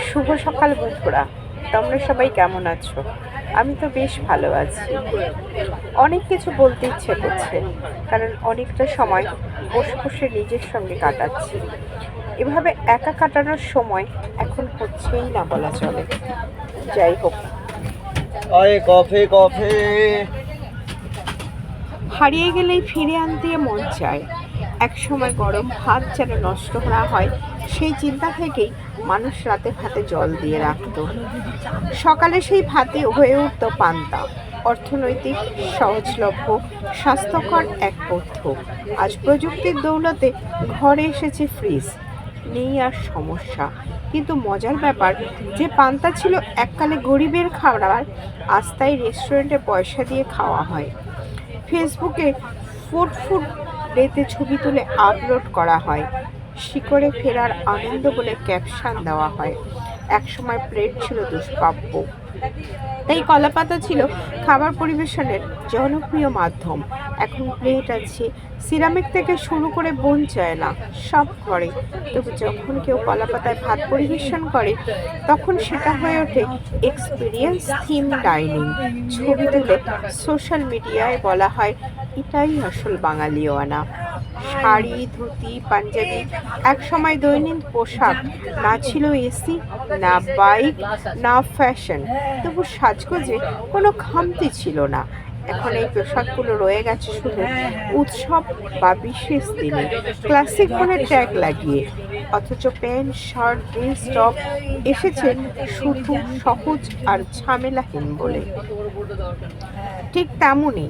শুভ সকাল বন্ধুরা, তোমরা সবাই কেমন আছো? আমি তো বেশ ভালো আছি। অনেক কিছু বলতে ইচ্ছে করছে, কারণ অনেকটা সময় বসে বসে নিজের সঙ্গে কাটাচ্ছি। এভাবে একা কাটানোর সময় এখন হচ্ছেই না বলা চলে। যাই হোক, আরে কফি কফি। হারিয়ে গেলেই ফিরে আনতে মন চায়। একসময় গরম ভাত যেন নষ্ট না হয়, সেই চিন্তা থেকেই মানুষ রাতে ভাতে জল দিয়ে রাখত। সকালে সেই ভাতে হয়ে উঠত পান্তা, অর্থনৈতিক, সহজলভ্য, স্বাস্থ্যকর এক পথ্য। আজ প্রযুক্তির দৌলতে ঘরে এসেছে ফ্রিজ, নেই আর সমস্যা। কিন্তু মজার ব্যাপার, যে পান্তা ছিল এককালে গরিবের খাবার, আজ তাই রেস্টুরেন্টে পয়সা দিয়ে খাওয়া হয়। ফেসবুকে ফুড ডেতে ছবি তুলে আপলোড করা হয়, শিকড়ে ফেরার আনন্দ বলে ক্যাপশন দেওয়া হয়। একসময় প্লেট ছিল দুষ্প্রাপ্য, তাই কলাপাতা ছিল খাবার পরিবেশনের জনপ্রিয় মাধ্যম। এখন প্লেট আছে, সিরামিক থেকে শুরু করে বোন চায় না সব ঘরে। তবু যখন কেউ কলাপাতায় ভাত পরিবেশন করে, তখন সেটা হয়ে ওঠে এক্সপিরিয়েন্স থিম ডাইনিং। ছবি তুলে সোশ্যাল মিডিয়ায় বলা হয়, এটাই আসল বাঙালিয়ানা। শাড়ি, ধুতি, পাঞ্জাবি একসময় দৈনিক পোশাক। না ছিল এসি, না বাইক, না ফ্যাশন, তবু সাজগোজে কোনো খামতি ছিল না। এখন এই পোশাকগুলো রয়ে গেছে শুধু উৎসব বা বিশেষ দিনে ক্লাসিক বলে ট্যাগ লাগিয়ে। অথচ প্যান্ট, শার্ট, জিন্স, টপ এসেছে শুধু সহজ আর ঝামেলাহীন বলে। ঠিক তেমনই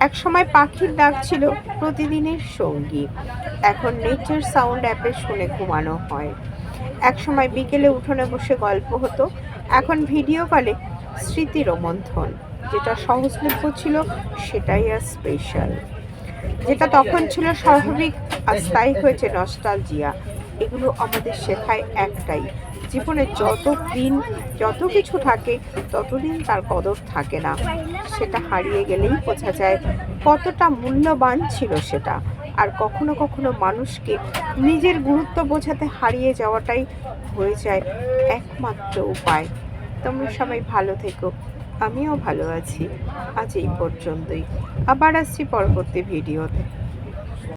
একসময় পাখির ডাক ছিল প্রতিদিনের সঙ্গী, এখন নেচার সাউন্ড অ্যাপে শুনে ঘুমানো হয়। একসময় বিকেলে উঠোনে বসে গল্প হতো, এখন ভিডিও কলে স্মৃতি রোমন্থন। যেটা সহজলভ্য ছিল সেটাই আর স্পেশাল। যেটা তখন ছিল স্বাভাবিক আর স্থায়ী হয়েছে নস্টালজিয়া। এগুলো আমাদের শেখায় একটাই, জীবনে যত কিছু থাকে ততদিন তার কদর থাকে না। সেটা হারিয়ে গেলেই বোঝা যায় কতটা মূল্যবান ছিল সেটা। আর কখনো কখনো মানুষকে নিজের গুরুত্ব বোঝাতে হারিয়ে যাওয়াটাই হয়ে যায় একমাত্র উপায়। তোমরা সবাই ভালো থেকো, আমিও ভালো আছি। আজ এই পর্যন্তই, আবার আসছি পরবর্তী ভিডিওতে।